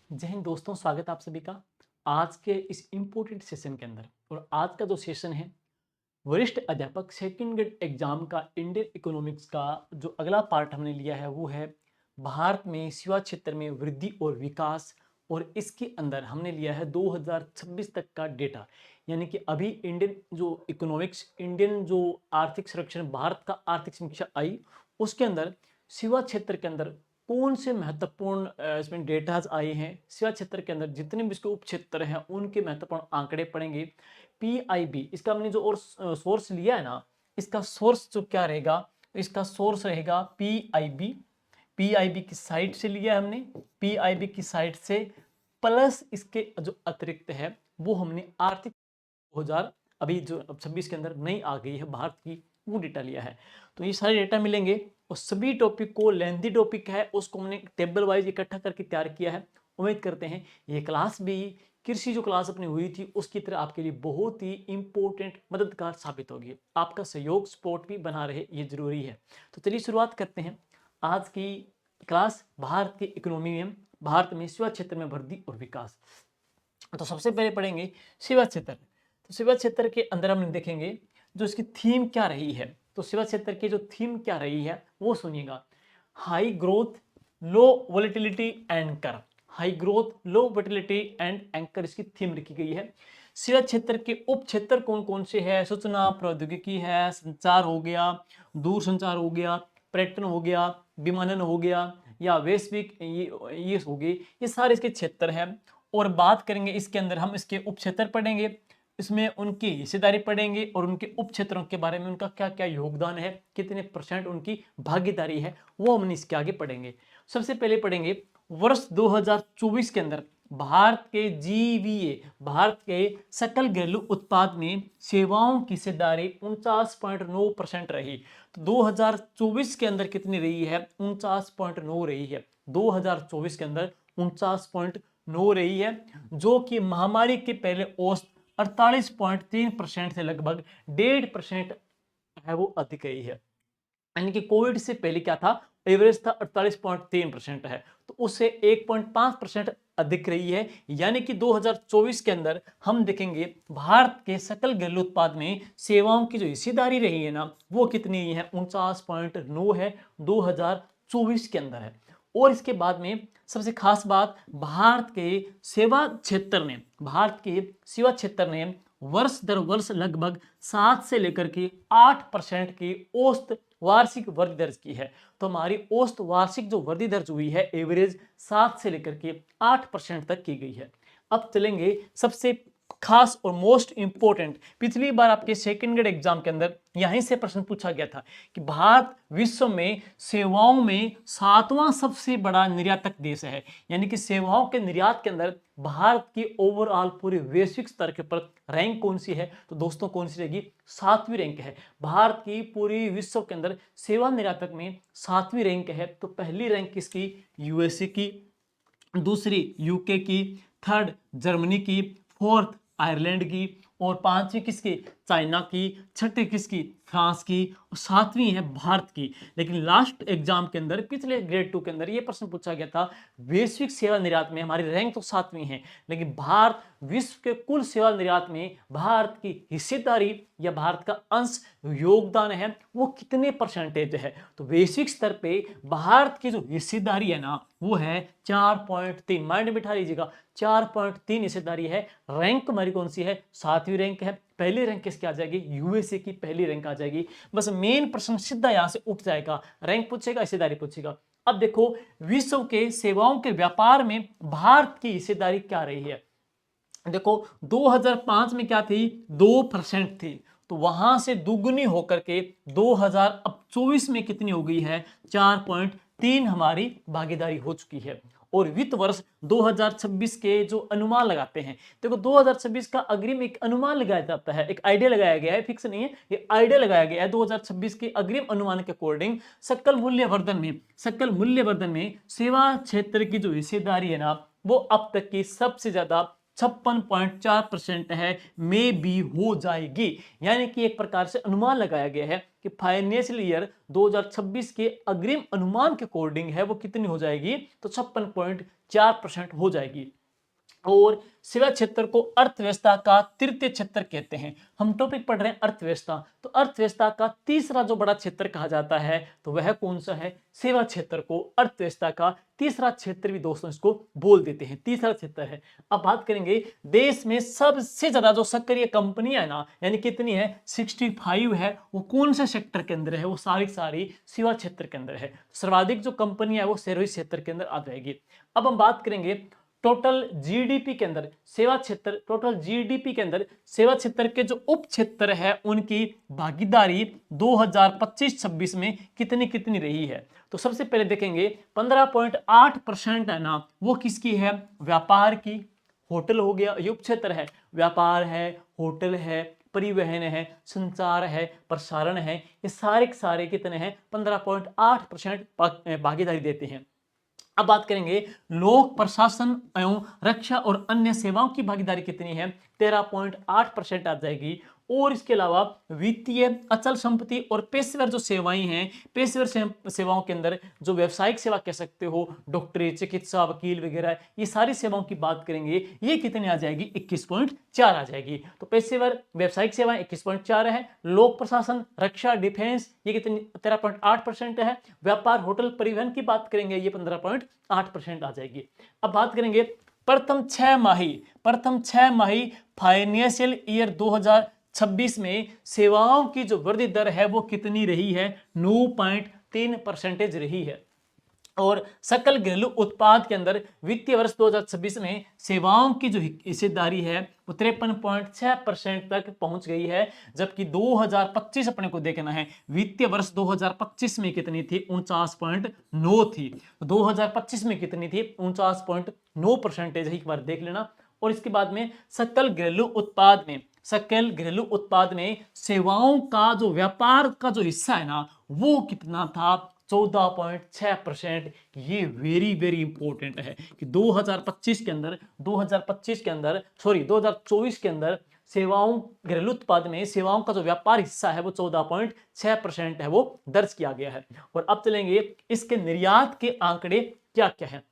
जय हिंद दोस्तों, स्वागत है आप सभी का आज के इस इम्पोर्टेंट सेशन के अंदर। और आज का जो सेशन है, वरिष्ठ अध्यापक सेकंड ग्रेड एग्जाम का इंडियन इकोनॉमिक्स का जो अगला पार्ट हमने लिया है वो है भारत में सेवा क्षेत्र में वृद्धि और विकास। और इसके अंदर हमने लिया है 2026 तक का डेटा, यानी कि अभी इंडियन जो इकोनॉमिक्स, इंडियन जो आर्थिक सर्वेक्षण, भारत का आर्थिक समीक्षा आई, उसके अंदर सेवा क्षेत्र के अंदर कौन से महत्वपूर्ण इसमें डेटाज आए हैं। सेवा क्षेत्र के अंदर जितने भी इसके उप क्षेत्र हैं उनके महत्वपूर्ण आंकड़े पड़ेंगे। पीआईबी इसका हमने जो और सोर्स लिया है ना, इसका सोर्स जो क्या रहेगा, इसका सोर्स रहेगा पीआईबी। पीआईबी की साइट से लिया है हमने, पीआईबी की साइट से, प्लस इसके जो अतिरिक्त है वो हमने आर्थिक 2000 अभी जो अब 26 के अंदर नई आ गई है भारत की, वो डेटा लिया है। तो ये सारे डेटा मिलेंगे और सभी टॉपिक को, लेंथी टॉपिक है उसको हमने टेबल वाइज इकट्ठा करके तैयार किया है। उम्मीद करते हैं ये क्लास भी कृषि जो क्लास अपनी हुई थी उसकी तरह आपके लिए बहुत ही इंपॉर्टेंट, मददगार साबित होगी। आपका सहयोग सपोर्ट भी बना रहे, ये जरूरी है। तो चलिए शुरुआत करते हैं आज की क्लास, भारत की इकोनॉमी में, भारत में सेवा क्षेत्र में वृद्धि और विकास। तो सबसे पहले पढ़ेंगे सेवा क्षेत्र। तो सेवा क्षेत्र के अंदर हम देखेंगे जो इसकी थीम क्या रही है। तो सेवा क्षेत्र की जो थीम क्या रही है वो सुनिएगा, high growth, low volatility anchor. High growth, low volatility and anchor इसकी थीम रखी गई है। सेवा क्षेत्र के उप क्षेत्र कौन कौन से हैं? सूचना प्रौद्योगिकी है, संचार हो गया, दूर संचार हो गया, पर्यटन हो गया, विमानन हो गया, या वैश्विक ये हो गए, ये सारे इसके क्षेत्र हैं। और बात करेंगे इसके अंदर, हम इसके उप क्षेत्र पढ़ेंगे, इसमें उनकी हिस्सेदारी पढ़ेंगे और उनके उप क्षेत्रों के बारे में उनका क्या क्या योगदान है, कितने परसेंट उनकी भागीदारी है, वो हम इसके आगे पढ़ेंगे। सबसे पहले पढ़ेंगे वर्ष 2024 के अंदर भारत के जीवीए, भारत के सकल घरेलू उत्पाद में सेवाओं की हिस्सेदारी 49.9% रही। तो 2024 के अंदर कितनी रही है? 49.9 रही है। 2024 के अंदर 49.9 रही है, जो कि महामारी के पहले औसत 48.3% से लगभग 1.5% है वो अधिक रही है। यानी कि कोविड से पहले क्या था, एवरेज था 48.3% है, तो उससे 1.5% अधिक रही है। यानी कि 2024 के अंदर हम देखेंगे भारत के सकल घरेलू उत्पाद में सेवाओं की जो हिस्सेदारी रही है ना, वो कितनी है? 49.9 है, 2024 के अंदर है। और इसके बाद में सबसे खास बात, भारत के सेवा क्षेत्र ने, भारत के सेवा क्षेत्र ने वर्ष दर वर्ष लगभग 7 से लेकर के 8% की औसत वार्षिक वृद्धि दर्ज की है। तो हमारी औसत वार्षिक जो वृद्धि दर्ज हुई है, एवरेज 7 से लेकर के 8% तक की गई है। अब चलेंगे सबसे खास और मोस्ट इंपोर्टेंट, पिछली बार आपके सेकंड ग्रेड एग्जाम के अंदर यहीं से प्रश्न पूछा गया था कि भारत विश्व में सेवाओं में 7वां सबसे बड़ा निर्यातक देश है। यानी कि सेवाओं के निर्यात के अंदर भारत की ओवरऑल पूरे वैश्विक स्तर के ऊपर रैंक कौन सी है? तो दोस्तों कौन सी रहेगी? 7वीं रैंक है। भारत की पूरी विश्व के अंदर सेवा निर्यातक में 7वीं रैंक है। तो पहली रैंक किसकी? यूएसए की, दूसरी यूके की, थर्ड जर्मनी की, फोर्थ आयरलैंड की, और पांचवी किसकी? चाइना की, छठी किसकी? फ्रांस की, और सातवीं है भारत की। लेकिन लास्ट एग्जाम के अंदर, पिछले ग्रेड 2 के अंदर ये प्रश्न पूछा गया था, वैश्विक सेवा निर्यात में हमारी रैंक तो 7वीं है, लेकिन भारत विश्व के कुल सेवा निर्यात में भारत की हिस्सेदारी या भारत का अंश, योगदान है, वो कितने परसेंटेज है? तो वैश्विक स्तर पे भारत की जो हिस्सेदारी है ना, वो है 4.3। माइंड में बिठा लीजिएगा, 4.3 हिस्सेदारी है। रैंक हमारी कौन सी है? 7वीं रैंक है। पहली रैंक किसकी आ जाएगी? यूएसए की पहली रैंक आ जाएगी। बस मेन प्रश्न सीधा यहां से उठ जाएगा, रैंक पूछेगा, हिस्सेदारी पूछेगा। अब देखो विश्व के सेवाओं के व्यापार में भारत की हिस्सेदारी क्या रही है। देखो 2005 में क्या थी? 2% थी, तो वहां से दुगनी होकर के 2024 में कितनी हो गई है? 4.3 हमारी भागीदारी हो चुकी है। और वित्त वर्ष 2026 के जो अनुमान लगाते हैं, देखो 2026 का अग्रिम एक अनुमान लगाया जाता है, एक आइडिया लगाया गया है, फिक्स नहीं है, ये आइडिया लगाया गया है। 2026 के अग्रिम अनुमान के अकॉर्डिंग सकल मूल्यवर्धन में, सकल मूल्यवर्धन में सेवा क्षेत्र की जो हिस्सेदारी है ना, वो अब तक की सबसे ज्यादा 56.4% है, में भी हो जाएगी। यानी कि एक प्रकार से अनुमान लगाया गया है कि फाइनेंशियल ईयर 2026 के अग्रिम अनुमान के अकॉर्डिंग है वो कितनी हो जाएगी? तो 4% हो जाएगी। और सेवा क्षेत्र को अर्थव्यवस्था का तृतीय क्षेत्र कहते हैं। हम टॉपिक पढ़ रहे हैं अर्थव्यवस्था, तो अर्थव्यवस्था का तीसरा जो बड़ा क्षेत्र कहा जाता है तो वह कौन सा है? सेवा क्षेत्र को अर्थव्यवस्था का तीसरा क्षेत्र भी दोस्तों इसको बोल देते हैं, तीसरा क्षेत्र है। अब बात करेंगे देश में सबसे ज्यादा जो सक्रिय कंपनियां है ना, यानी कितनी है? 65 है। वो कौन से सेक्टर के अंदर है? वो सारी सारी सेवा क्षेत्र के अंदर है। सर्वाधिक जो कंपनियां है वो सर्विस क्षेत्र के अंदर आ जाएगी। अब हम बात करेंगे टोटल जीडीपी के अंदर सेवा क्षेत्र, टोटल जीडीपी के अंदर सेवा क्षेत्र के जो उप क्षेत्र है उनकी भागीदारी 2025-26 में कितनी कितनी रही है। तो सबसे पहले देखेंगे 15.8% है ना, वो किसकी है? व्यापार की। होटल हो गया, ये उप क्षेत्र है। व्यापार है, होटल है, परिवहन है, संचार है, प्रसारण है, ये सारे के सारे कितने हैं? 15.8% भागीदारी देते हैं। अब बात करेंगे लोक प्रशासन एवं रक्षा और अन्य सेवाओं की भागीदारी कितनी है? 13.8% आ जाएगी। और इसके अलावा वित्तीय, अचल संपत्ति और पेशेवर जो सेवाएं हैं, पेशेवर सेवाओं के अंदर जो व्यावसायिक सेवा कह सकते हो, डॉक्टरी, चिकित्सा, वकील वगैरह, ये सारी सेवाओं की बात करेंगे, ये कितनी आ जाएगी? 21.4 आ जाएगी। तो पेशेवर व्यावसायिक सेवाएं 21.4 है। लोक प्रशासन, रक्षा, डिफेंस, ये कितनी? 13.8% है। व्यापार, होटल, परिवहन की बात करेंगे, ये 15.8% आ जाएगी। अब बात करेंगे प्रथम 6 माही फाइनेंशियल ईयर 2026 में सेवाओं की जो वृद्धि दर है वो कितनी रही है? 9.3% रही है। और सकल घरेलू उत्पाद के अंदर वित्तीय वर्ष 2026 में सेवाओं की जो हिस्सेदारी है वो 53.6% तक पहुंच गई है। जबकि 2025 अपने को देखना है, वित्तीय वर्ष 2025 में कितनी थी? 49.9 थी। 2025 में कितनी थी? 49.9%। एक बार देख लेना। और इसके बाद में सकल घरेलू उत्पाद में सेवाओं का जो व्यापार का जो हिस्सा है ना वो कितना था? 14.6%। ये वेरी वेरी इंपॉर्टेंट है कि 2024 के अंदर सेवाओं, घरेलू उत्पाद में सेवाओं का जो व्यापार हिस्सा है वो 14.6% है, वो दर्ज किया गया है। और अब चलेंगे इसके निर्यात के आंकड़े क्या क्या है।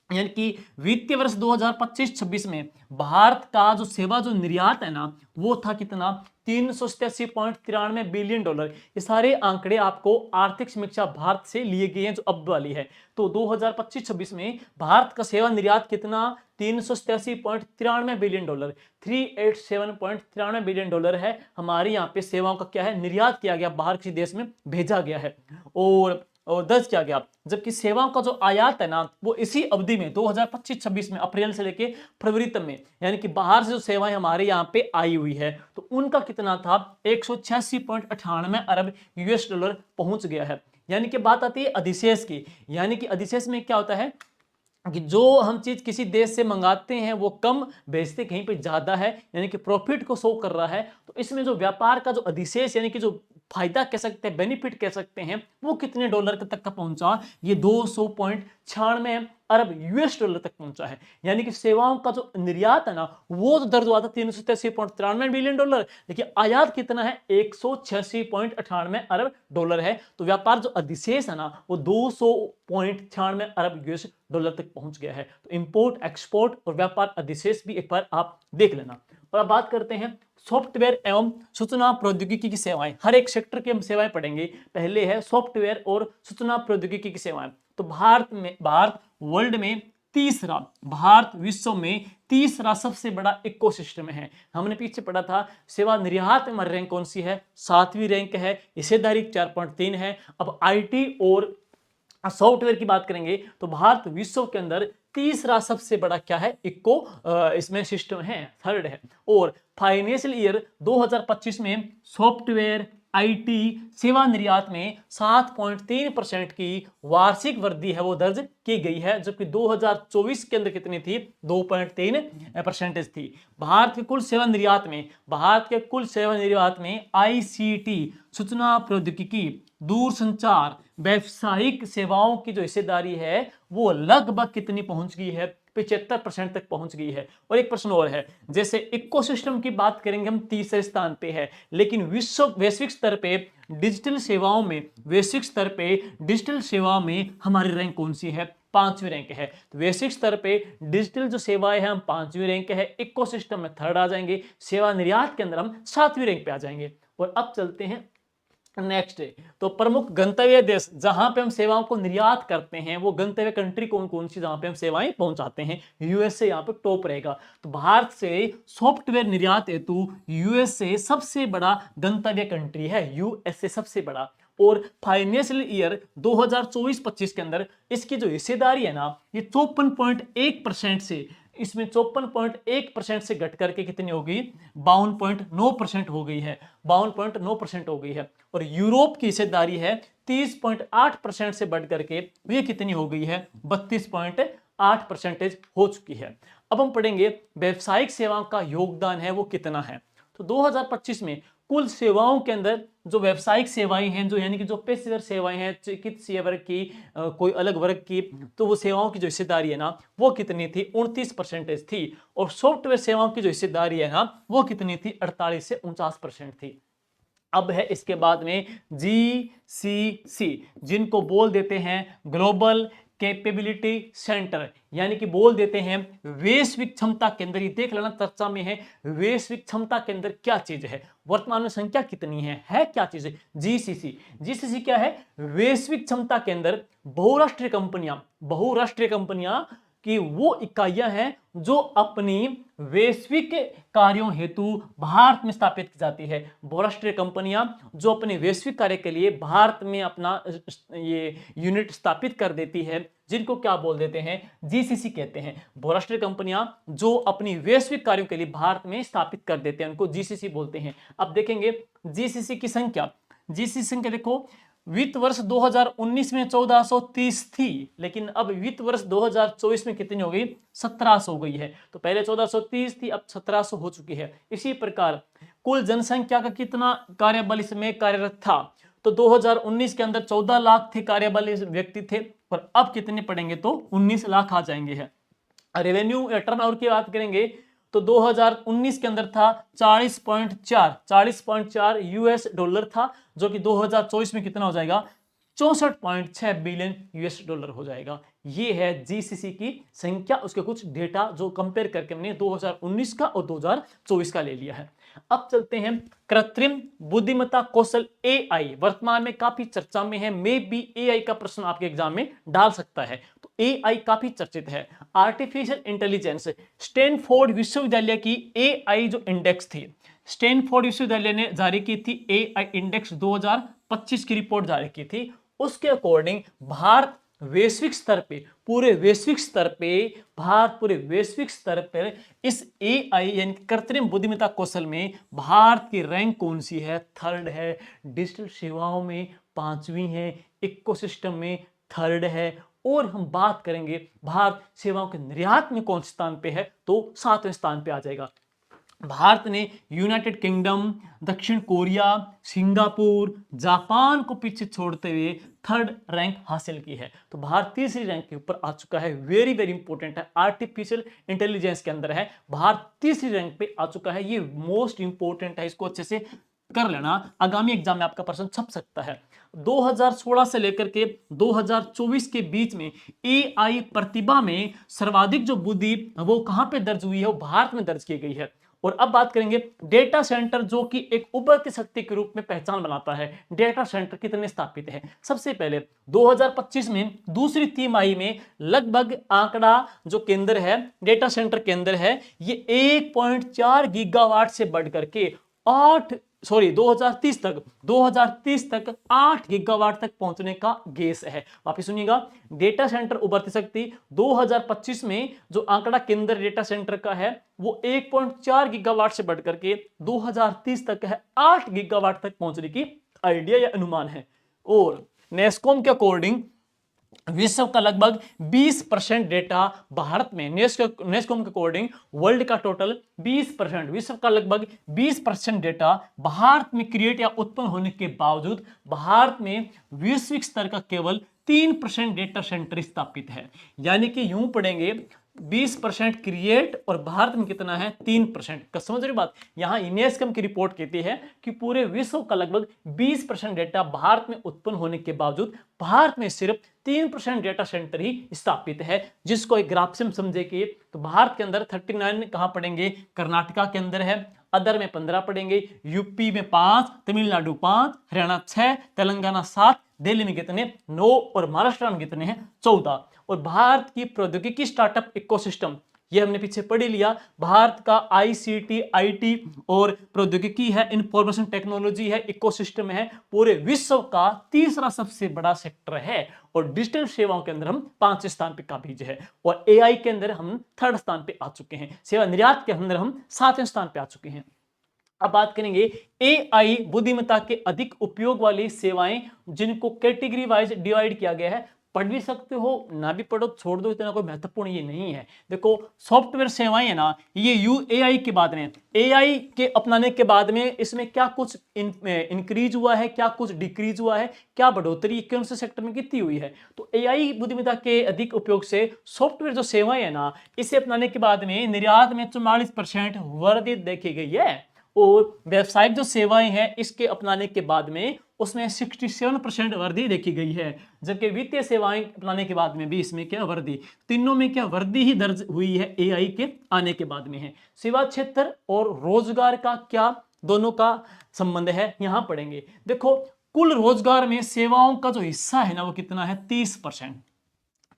यानी कि वित्तीय वर्ष 2025-26 में भारत का जो सेवा जो निर्यात है ना वो था कितना? 387.93 बिलियन डॉलर। ये सारे आंकड़े आपको आर्थिक समीक्षा भारत से लिए गए हैं जो अब वाली है। तो 2025-26 में भारत का सेवा निर्यात कितना? 387.93 बिलियन डॉलर, 387.93 बिलियन डॉलर है। हमारे यहाँ पे सेवाओं का क्या है? निर्यात किया गया, बाहर किसी देश में भेजा गया है और दर्ज किया गया। जबकि सेवाओं का जो आयात है ना वो इसी अवधि में 2025-26 में अप्रैल से लेके फरवरी तक में, यानी कि बाहर से जो सेवाएं हमारे यहाँ पे आई हुई है तो उनका कितना था? 186.98 अरब यूएस डॉलर पहुंच गया है। यानी कि बात आती है अधिशेष की। यानी कि अधिशेष में क्या होता है कि जो हम चीज किसी देश से मंगाते हैं वो कम बेचते कहीं पे ज्यादा है, यानी कि प्रॉफिट को शो कर रहा है। तो इसमें जो व्यापार का जो अधिशेष यानी कि जो फायदा कह सकते हैं, बेनिफिट कह सकते हैं, वो कितने डॉलर तक का पहुंचा? ये 200.96 अरब यूएस डॉलर तक पहुंचा है। यानी कि सेवाओं का जो निर्यात है ना वो तो दर्ज हुआ था 383.93 बिलियन डॉलर, लेकिन आयात कितना है? 186.98 अरब डॉलर है। तो व्यापार जो अधिशेष है ना वो 200.96 अरब यूएस डॉलर तक पहुंच गया है। तो इंपोर्ट, एक्सपोर्ट और व्यापार अधिशेष भी एक बार आप देख लेना। और अब बात करते हैं सॉफ्टवेयर एवं सूचना प्रौद्योगिकी की सेवाएं। हर एक सेक्टर की हम सेवाएं पढ़ेंगे। पहले है सॉफ्टवेयर और सूचना प्रौद्योगिकी की सेवाएं। तो भारत विश्व में तीसरा सबसे बड़ा इकोसिस्टम है। हमने पीछे पढ़ा था सेवा निर्यात में हमारी रैंक कौन सी है? 7वीं रैंक है। हिस्सेदारी 4.3 है। अब आईटी और सॉफ्टवेयर की बात करेंगे तो भारत विश्व के अंदर तीसरा सबसे बड़ा क्या है? इसमें सिस्टम है, थर्ड है। और फाइनेंशियल ईयर 2025 में सॉफ्टवेयर, आईटी सेवा निर्यात में 7.3% की वार्षिक वृद्धि है वो दर्ज की गई है। जबकि 2024 के अंदर कितनी थी? 2.3% थी। भारत के कुल सेवा निर्यात में आईसीटी, सूचना प्रौद्योगिकी, दूरसंचार, व्यावसायिक सेवाओं की जो हिस्सेदारी है वो लगभग कितनी पहुंच गई है? 75% तक पहुंच गई है। और एक प्रश्न और है, जैसे इकोसिस्टम की बात करेंगे हम तीसरे स्थान पे है, लेकिन वैश्विक स्तर पे डिजिटल सेवाओं में हमारी रैंक कौन सी है? 5वीं रैंक है। तो वैश्विक स्तर पे डिजिटल जो सेवाएं हैं हम 5वीं रैंक है, इकोसिस्टम में 3rd आ जाएंगे, सेवा निर्यात के अंदर हम 7वीं रैंक पे आ जाएंगे। और अब चलते हैं नेक्स्ट। तो प्रमुख गंतव्य देश जहां पे हम सेवाओं को निर्यात करते हैं, वो गंतव्य कंट्री कौन कौन सी जहां पे हम सेवाएं पहुंचाते हैं। यूएसए यहां पे टॉप रहेगा। तो भारत से सॉफ्टवेयर निर्यात हेतु यूएसए सबसे बड़ा गंतव्य कंट्री है, यूएसए सबसे बड़ा। और फाइनेंशियल ईयर 2024-25 के अंदर इसकी जो हिस्सेदारी है ना, ये 54.1% से, इसमें 54.1% से घट करके कितनी हो गई, 52.9% हो गई है, 52.9% हो गई है। और यूरोप की हिस्सेदारी है 30.8% से बढ़ करके ये कितनी हो गई है, 32.8% हो चुकी है। अब हम पढ़ेंगे व्यावसायिक सेवाओं का योगदान है वो कितना है। तो 2025 में कुल सेवाओं के अंदर जो व्यावसायिक सेवाएं हैं, जो यानी कि जो पेशेवर सेवाएं हैं, चिकित्सीय वर्ग की, कोई अलग वर्ग की, तो वो सेवाओं की जो हिस्सेदारी है ना वो कितनी थी, 29% थी। और सॉफ्टवेयर सेवाओं की जो हिस्सेदारी है ना वो कितनी थी, 48 से 49% थी। अब है इसके बाद में जीसीसी, जिनको बोल देते हैं ग्लोबल कैपेबिलिटी सेंटर, यानी कि बोल देते हैं वैश्विक क्षमता केंद्र। ये देख लेना चर्चा में है, वैश्विक क्षमता केंद्र क्या चीज है, वर्तमान में संख्या कितनी है क्या चीज है, जीसीसी। जीसीसी क्या है, वैश्विक क्षमता केंद्र। बहुराष्ट्रीय कंपनियां कि वो इकाइयां हैं जो अपनी वैश्विक कार्यों हेतु भारत में स्थापित की जाती है। बहुराष्ट्रीय कंपनियां जो अपने वैश्विक कार्य के लिए भारत में अपना ये यूनिट स्थापित कर देती है, जिनको क्या बोल देते हैं, जीसीसी कहते हैं। बहुराष्ट्रीय कंपनियां जो अपनी वैश्विक कार्यों के लिए भारत में स्थापित कर देते हैं उनको जीसीसी बोलते हैं। अब देखेंगे जीसीसी की संख्या। जीसीसी संख्या देखो, वित्त वर्ष 2019 में 1430 थी, लेकिन अब वित्त वर्ष 2024 में कितनी हो गई, 1700 हो गई है। तो पहले 1430 थी, अब 1700 हो चुकी है। इसी प्रकार कुल जनसंख्या का कितना कार्यबल इसमें कार्यरत था, तो 2019 के अंदर 14 लाख थे कार्यबल व्यक्ति थे, और अब कितने पड़ेंगे तो 19 लाख आ जाएंगे है। रेवेन्यू टर्नओवर की बात करेंगे तो 2019 के अंदर था 40.4 यूएस डॉलर था, जो कि 2024 में कितना हो जाएगा, 64.6 बिलियन यूएस डॉलर हो जाएगा। ये है जीसीसी की संख्या। उसके कुछ डेटा जो कंपेयर करके हमने 2019 का और 2024 का ले लिया है। अब चलते हैं कृत्रिम बुद्धिमत्ता कौशल, एआई वर्तमान में काफी चर्चा में है। मे बी एआई का प्रश्न आपके एग्जाम में डाल सकता है, तो एआई काफी चर्चित है। आर्टिफिशियल इंटेलिजेंस, स्टैनफोर्ड विश्वविद्यालय की एआई जो इंडेक्स थी, स्टैनफोर्ड विश्वविद्यालय ने जारी की थी एआई इंडेक्स 2025 की रिपोर्ट जारी की थी। उसके अकॉर्डिंग भारत वैश्विक स्तर पे, पूरे वैश्विक स्तर पे, भारत पूरे वैश्विक स्तर पर इस एआई यानी कृत्रिम बुद्धिमत्ता कौशल में भारत की रैंक कौन सी है, 3rd है। डिजिटल सेवाओं में 5वीं है, इकोसिस्टम में 3rd है। और हम बात करेंगे भारत सेवाओं के निर्यात में कौन से स्थान पे है, तो 7वें स्थान पे आ जाएगा। भारत ने यूनाइटेड किंगडम, दक्षिण कोरिया, सिंगापुर, जापान को पीछे छोड़ते हुए 3rd रैंक हासिल की है। तो भारत 3री रैंक के ऊपर आ चुका है। वेरी वेरी इंपॉर्टेंट है, आर्टिफिशियल इंटेलिजेंस के अंदर है, भारत 3री रैंक पे आ चुका है। ये मोस्ट इंपॉर्टेंट है, इसको अच्छे से कर लेना, आगामी एग्जाम में आपका प्रश्न छप सकता है। 2016 से लेकर के 2024 के बीच में एआई प्रतिभा में सर्वाधिक जो बुद्धि वो कहां पे दर्ज हुई है, वो भारत में दर्ज की गई है। और अब बात करेंगे डेटा सेंटर, जो कि एक उभरती शक्ति के रूप में पहचान बनाता है। डेटा सेंटर कितने स्थापित है, सबसे पहले 2025 में दूसरी तिमाही में लगभग आंकड़ा जो केंद्र है, डेटा सेंटर केंद्र है, ये 1.4 गीगावाट से बढ़ करके 2030 तक 8 गीगावाट तक पहुंचने का गेस है। वापिस सुनिएगा, डेटा सेंटर उभरती शक्ति 2025 में जो आंकड़ा केंद्र डेटा सेंटर का है वो 1.4 गीगावाट से बढ़ करके 2030 तक है 8 गीगावाट तक पहुंचने की आइडिया या अनुमान है। और नेस्कॉम के अकॉर्डिंग विश्व का लगभग 20% डेटा भारत में, नेस्कॉम के अकॉर्डिंग वर्ल्ड का टोटल 20%, विश्व का लगभग 20% डेटा भारत में क्रिएट या उत्पन्न होने के बावजूद भारत में वैश्विक स्तर का केवल 3% डेटा सेंटर स्थापित है। यानी कि यूं पढ़ेंगे 20% क्रिएट और भारत में कितना है 3%। का समझ रहे हो बात। यहाँ यूनेस्को की रिपोर्ट कहती है कि पूरे विश्व का लगभग 20% डेटा भारत में उत्पन्न होने के बावजूद भारत में सिर्फ 3% डेटा सेंटर ही स्थापित है। जिसको एक ग्राफ से हम समझेंगे तो भारत के अंदर 39 कहां पड़ेंगे, कर्नाटका के अंदर है, अदर में 15 पड़ेंगे, यूपी में 5, तमिलनाडु 5, हरियाणा 6, तेलंगाना 7, दिल्ली में कितने 9 और महाराष्ट्र में कितने हैं 14। और भारत की प्रौद्योगिकी स्टार्टअप इकोसिस्टम ये हमने पीछे पढ़ लिया। भारत का आईसीटी आईटी और प्रौद्योगिकी है, इंफॉर्मेशन टेक्नोलॉजी है, इकोसिस्टम है, पूरे विश्व का तीसरा सबसे बड़ा सेक्टर है। और डिजिटल सेवाओं के अंदर हम 5 स्थान पे काबिज है। और एआई के अंदर हम 3rd स्थान पे आ चुके हैं। सेवा निर्यात के अंदर हम 7वें स्थान पे आ चुके हैं। अब बात करेंगे एआई बुद्धिमत्ता के अधिक उपयोग वाली सेवाएं जिनको कैटेगरी वाइज डिवाइड किया गया है। पढ़ भी सकते हो, ना भी पढ़ो, छोड़ दो, इतना कोई महत्वपूर्ण ये नहीं है। देखो सॉफ्टवेयर सेवाएं है ना, ये एआई के बाद में, एआई के अपनाने के बाद में इसमें क्या कुछ इंक्रीज हुआ है, क्या कुछ डिक्रीज हुआ है, क्या बढ़ोतरी कौन से सेक्टर में कितनी हुई है। तो एआई बुद्धिमत्ता के अधिक उपयोग से सॉफ्टवेयर जो सेवाएं है ना, इसे अपनाने के बाद में निर्यात में 44% वृद्धि देखी गई है। और व्यावसायिक जो सेवाएं हैं इसके अपनाने के बाद में उसमें 67% वृद्धि देखी गई है। जबकि वित्तीय सेवाएं अपनाने के बाद में भी इसमें क्या वृद्धि, तीनों में क्या वृद्धि ही दर्ज हुई है एआई के आने के बाद में है। सेवा क्षेत्र और रोजगार का क्या दोनों का संबंध है यहां पढ़ेंगे। देखो कुल रोजगार में सेवाओं का जो हिस्सा है ना वो कितना है 30%।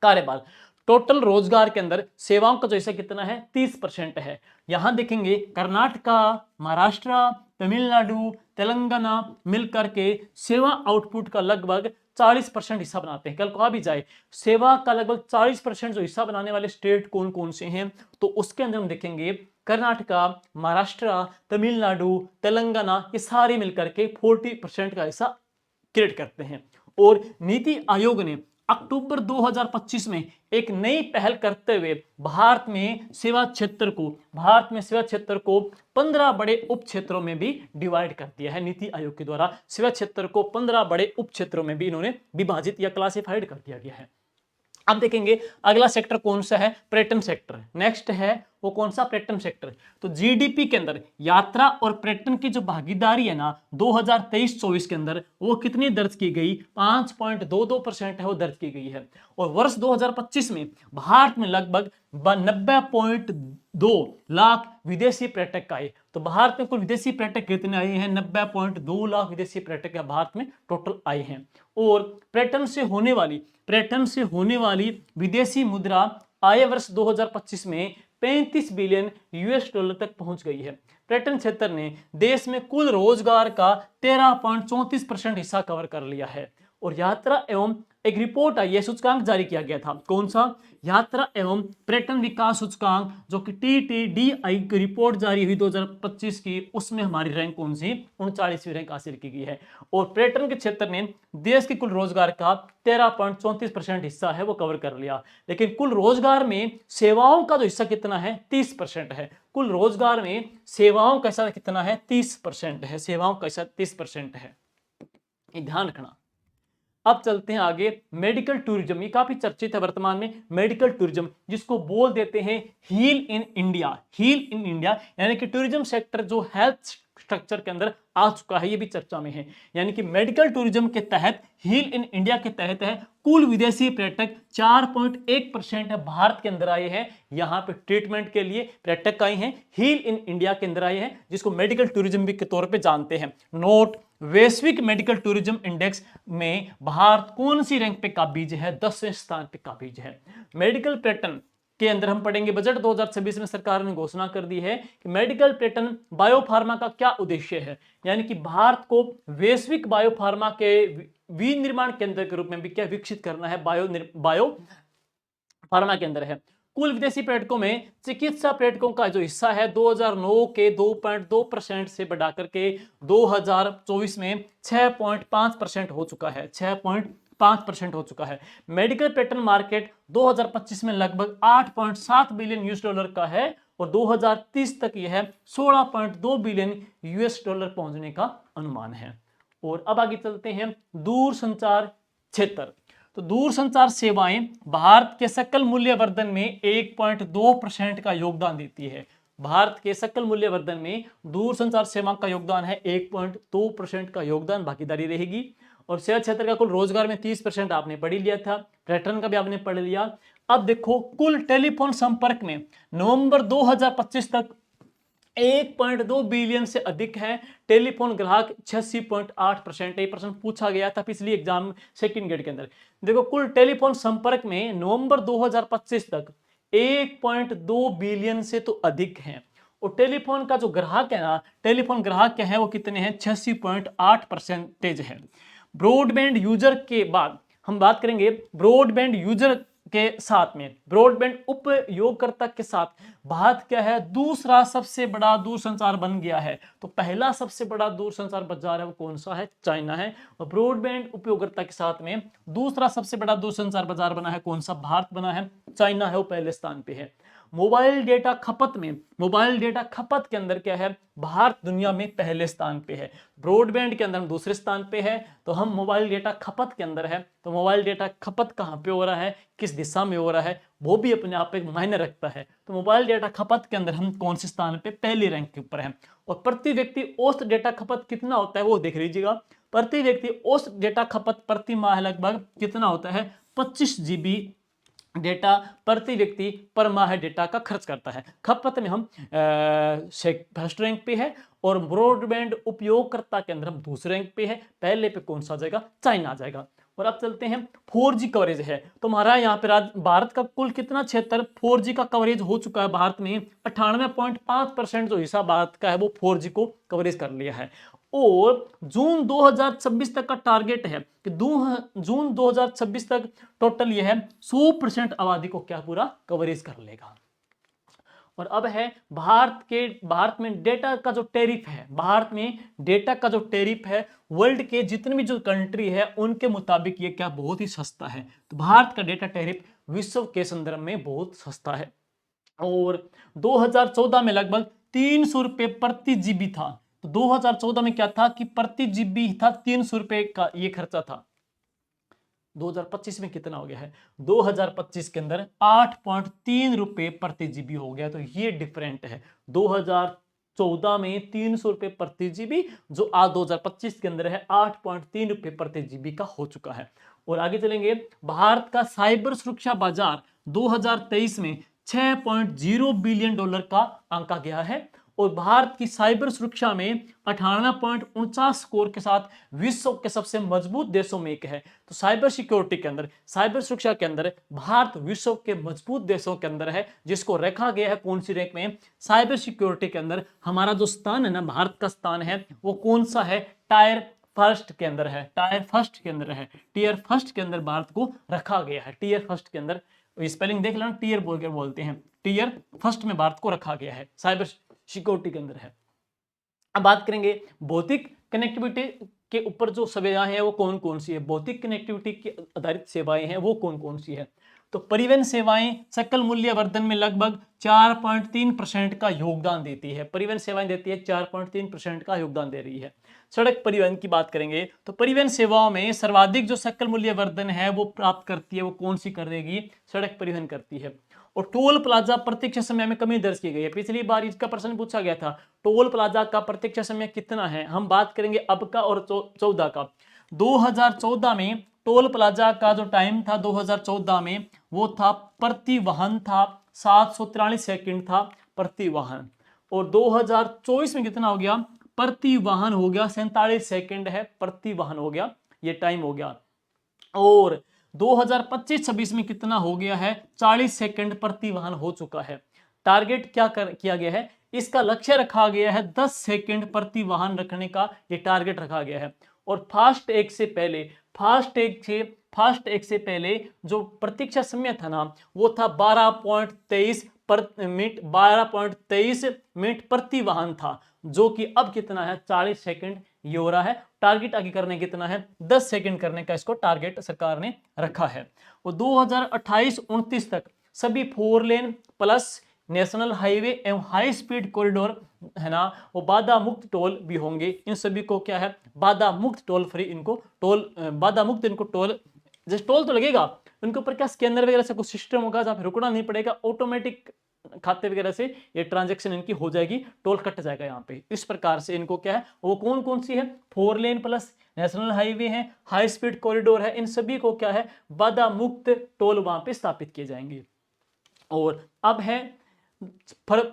कार्यबल टोटल रोजगार के अंदर सेवाओं का जो हिस्सा कितना है 30% है। यहां देखेंगे कर्नाटका, महाराष्ट्र, तमिलनाडु, तेलंगाना मिलकर के सेवा आउटपुट का लगभग 40% हिस्सा बनाते हैं। कल कहा भी जाए सेवा का लगभग 40% जो हिस्सा बनाने वाले स्टेट कौन कौन से हैं, तो उसके अंदर हम देखेंगे कर्नाटका, महाराष्ट्र, तमिलनाडु, तेलंगाना ये सारे मिलकर के 40% का हिस्सा क्रिएट करते हैं। और नीति आयोग ने अक्टूबर 2025 में एक नई पहल करते हुए भारत में सेवा क्षेत्र को 15 बड़े उप क्षेत्रों में भी डिवाइड कर दिया है। नीति आयोग के द्वारा सेवा क्षेत्र को 15 बड़े उप क्षेत्रों में भी इन्होंने विभाजित या क्लासिफाइड कर दिया गया है। अब देखेंगे अगला सेक्टर कौन सा है, पर्यटन सेक्टर। नेक्स्ट है वो कौन सा, पर्यटन सेक्टर। तो जीडीपी के अंदर यात्रा और पर्यटन की जो भागीदारी है ना 2023-24 के अंदर वो कितनी दर्ज की गई, 5.22% है वो दर्ज की गई है। और वर्ष 2025 में भारत में लगभग 90.2 लाख विदेशी पर्यटक आए। तो भारत में कुल विदेशी पर्यटक कितने आए हैं, 90.2 लाख विदेशी पर्यटक भारत में टोटल आए हैं। और पर्यटन से होने वाली विदेशी मुद्रा आय वर्ष 2025 में 35 बिलियन यूएस डॉलर तक पहुंच गई है। पर्यटन क्षेत्र ने देश में कुल रोजगार का 13.34% हिस्सा कवर कर लिया है। और यात्रा एवं एक रिपोर्ट आई है, सूचकांक जारी किया गया था, कौन सा, यात्रा एवं पर्यटन विकास सूचकांक, जो कि TTDI की रिपोर्ट जारी हुई 2025 की, उसमें हमारी रैंक कौन सी 39वीं रैंक हासिल की गई है। और पर्यटन के क्षेत्र ने देश के कुल रोजगार का 13.34% हिस्सा है वो कवर कर लिया। लेकिन कुल रोजगार में सेवाओं का जो हिस्सा कितना है 30% है। कुल रोजगार में सेवाओं का हिस्सा कितना है 30% है, सेवाओं का हिस्सा 30% है, ये ध्यान रखना। अब चलते हैं आगे, मेडिकल टूरिज्म, ये काफी चर्चित है वर्तमान में। मेडिकल टूरिज्म जिसको बोल देते हैं हील इन इंडिया, यानी कि टूरिज्म सेक्टर जो हेल्थ स्ट्रक्चर के अंदर आ चुका है, ये भी चर्चा में है। यानी कि मेडिकल टूरिज्म के तहत, हील इन इंडिया के तहत है, कुल विदेशी पर्यटक 4.1% भारत के अंदर आए हैं। यहां पे ट्रीटमेंट के लिए पर्यटक आए हैं, हील इन इंडिया के अंदर आए हैं, जिसको मेडिकल टूरिज्म भी के तौर पे जानते हैं। नोट, वैश्विक मेडिकल टूरिज्म इंडेक्स में भारत कौन सी रैंक पे काबिज है, 10वें स्थान पे काबिज है। मेडिकल पर्यटन के अंदर हम पढ़ेंगे, बजट 2026 में सरकार ने घोषणा कर दी है कि मेडिकल पर्यटन बायोफार्मा का क्या उद्देश्य है, यानी कि भारत को वैश्विक बायोफार्मा के विनिर्माण केंद्र के रूप में भी क्या विकसित करना है, बायो फार्मा के अंदर है। कुल विदेशी पर्यटकों में चिकित्सा पर्यटकों का जो हिस्सा है 2009 के 2.2% से बढ़ाकर के 2024 में 6.5% हो चुका है, 6.5% हो चुका है। मेडिकल पर्यटन मार्केट 2025 में लगभग 8.7 बिलियन यूएस डॉलर का है और 2030 तक यह 16.2 बिलियन यूएस डॉलर पहुंचने का अनुमान है। और अब आगे चलते हैं दूरसंचार क्षेत्र। तो दूरसंचार सेवाएं भारत के सकल मूल्यवर्धन में 1.2% का योगदान देती है। भारत के सकल मूल्यवर्धन में दूरसंचार सेवा का योगदान है 1.2% का योगदान भागीदारी रहेगी। और शहर क्षेत्र का कुल रोजगार में 30% आपने पढ़ ही लिया था, पर्यटन का भी आपने पढ़ लिया। अब देखो कुल टेलीफोन संपर्क में नवंबर 2025 तक 1.2 बिलियन से अधिक है टेलीफोन ग्राहक 86.8%। ये प्रश्न पूछा गया था पिछली एग्जाम सेकंड ग्रेड के अंदर। देखो कुल टेलीफोन संपर्क में नवंबर 2025 तक 1.2 बिलियन से तो अधिक हैं। और टेलीफोन का जो ग्राहक है ना, टेलीफोन ग्राहक क्या है वो कितने हैं, 86.8% है। ब्रॉडबैंड यूजर के बाद हम बात करेंगे ब्रॉडबैंड यूजर के साथ में, ब्रॉडबैंड उपयोगकर्ता के साथ भारत क्या है, दूसरा सबसे बड़ा दूरसंचार बन गया है। तो पहला सबसे बड़ा दूरसंचार बाजार है वो कौन सा है, चाइना है। और ब्रॉडबैंड उपयोगकर्ता के साथ में दूसरा सबसे बड़ा दूरसंचार बाजार बना है कौन सा, भारत बना है, चाइना है वो पहले स्थान पे है। मोबाइल डेटा खपत में, मोबाइल डेटा खपत के अंदर क्या है, भारत दुनिया में पहले स्थान पे है। ब्रॉडबैंड के अंदर हम दूसरे स्थान पे है, तो हम मोबाइल डेटा खपत के अंदर है। तो मोबाइल डेटा खपत कहाँ पे हो रहा है, किस दिशा में हो रहा है, वो भी अपने आप एक मायने रखता है। तो मोबाइल डेटा खपत के अंदर हम कौन से स्थान पे, पहले रैंक के ऊपर है। और प्रति व्यक्ति औसत डेटा खपत कितना होता है वो देख लीजिएगा। प्रति व्यक्ति औसत डेटा खपत प्रति माह लगभग कितना होता है, 25 GB डेटा प्रति व्यक्ति पर माह डेटा का खर्च करता है। खपत में हम फर्स्ट रैंक पे है, और ब्रॉडबैंड उपयोगकर्ता के अंदर हम दूसरे रैंक पे है। पहले पे कौन सा आ जाएगा, चाइना आ जाएगा। और अब चलते हैं 4G कवरेज है। तो हमारा यहाँ पे भारत का कुल कितना क्षेत्र 4G का कवरेज हो चुका है, भारत में 98.5% जो हिस्सा भारत का है वो 4G को कवरेज कर लिया है। और जून 2026 तक का टारगेट है कि जून 2026 तक टोटल यह है 100% आबादी को क्या पूरा कवरेज कर लेगा। और अब है भारत में डेटा का जो टैरिफ है, भारत में डेटा का जो टैरिफ है वर्ल्ड के जितने भी जो कंट्री है उनके मुताबिक ये क्या बहुत ही सस्ता है। तो भारत का डेटा टैरिफ विश्व के संदर्भ में बहुत सस्ता है। और 2014 में लगभग 300 रुपए प्रति जीबी था। तो 2014 में क्या था कि प्रति जीबी था 300 रुपए का ये खर्चा था। 2025 में कितना हो गया है, 2025 के अंदर 8.3 रुपए प्रति जीबी हो गया। तो ये डिफरेंट है, 2014 में 300 रुपए प्रति जीबी, जो आज 2025 के अंदर है 8.3 रुपए प्रति जीबी का हो चुका है। और आगे चलेंगे, भारत का साइबर सुरक्षा बाजार 2023 में $6.0 बिलियन का आंका गया है। और भारत की साइबर सुरक्षा में 98.49 स्कोर के साथ विश्व के सबसे मजबूत देशों में एक है। तो साइबर सिक्योरिटी के अंदर, साइबर सुरक्षा के अंदर भारत विश्व के मजबूत देशों के अंदर है, जिसको रखा गया है कौन सी रैंक में, साइबर सिक्योरिटी के अंदर हमारा जो स्थान है ना, भारत का स्थान है वो कौन सा है, टायर फर्स्ट के अंदर है, टायर फर्स्ट के अंदर है, टीयर फर्स्ट के अंदर भारत को रखा गया है। टीयर फर्स्ट के अंदर स्पेलिंग देख लेना, टीयर बोलते हैं, टीयर फर्स्ट में भारत को रखा गया है, साइबर सिक्योरिटी के अंदर है। अब बात करेंगे भौतिक कनेक्टिविटी के ऊपर जो सेवाएं हैं वो कौन कौन सी है, भौतिक कनेक्टिविटी की आधारित सेवाएं हैं वो कौन कौन सी है। तो परिवहन सेवाएं सकल मूल्यवर्धन में लगभग 4.3% का योगदान देती है। परिवहन सेवाएं देती है 4.3% का योगदान दे रही है। सड़क परिवहन की बात करेंगे तो परिवहन सेवाओं में सर्वाधिक जो सकल मूल्यवर्धन है वो प्राप्त करती है, वो कौन सी कर देगी, सड़क परिवहन करती है। और टोल प्लाजा प्रतीक्षा समय में कमी दर्ज की गई है। पिछली बार इसका प्रश्न पूछा गया था, टोल प्लाजा का प्रतीक्षा समय कितना है। हम बात करेंगे अब का और 14 का। 2014 में टोल प्लाजा का जो टाइम था 2014 में वो था प्रति वाहन था 743 सेकंड था प्रति वाहन। और 2024 में कितना हो गया, प्रति वाहन हो गया 47 सेकंड है प्रति वाहन हो गया, ये टाइम हो गया। और 2025-26 में कितना हो गया है, 40 सेकंड प्रति वाहन हो चुका है। टारगेट क्या किया गया है, इसका लक्ष्य रखा गया है 10 सेकंड प्रति वाहन रखने का, ये टारगेट रखा गया है। और फास्ट टैग से पहले जो प्रतीक्षा समय था ना वो था 12.23 मिनट प्रति वाहन था, जो कि अब कितना है 40 सेकंड ये हो रहा है। टारगेट आगे करने कितना है, 10 सेकंड करने का इसको टारगेट सरकार ने रखा है। और 2028-29 तक सभी 4 लेन प्लस नेशनल हाईवे एवं हाई स्पीड कॉरिडोर है ना, वो बाधा मुक्त टोल भी होंगे। इन सभी को क्या है, बाधा मुक्त टोल फ्री, इनको टोल बाधा मुक्त इनको टोल जैसे टोल तो लगेगा, उनके ऊपर क्या स्कैनर वगैरह से कुछ सिस्टम होगा जहाँ पे रुकना नहीं पड़ेगा, ऑटोमेटिक खाते वगैरह से ये ट्रांजैक्शन इनकी हो जाएगी, टोल कट जाएगा यहाँ पे। इस प्रकार से इनको क्या है, वो कौन कौन सी है, 4 लेन प्लस नेशनल हाईवे है, हाई स्पीड कॉरिडोर है, इन सभी को क्या है, बाधा मुक्त टोल वहां पे स्थापित किए जाएंगे। और अब है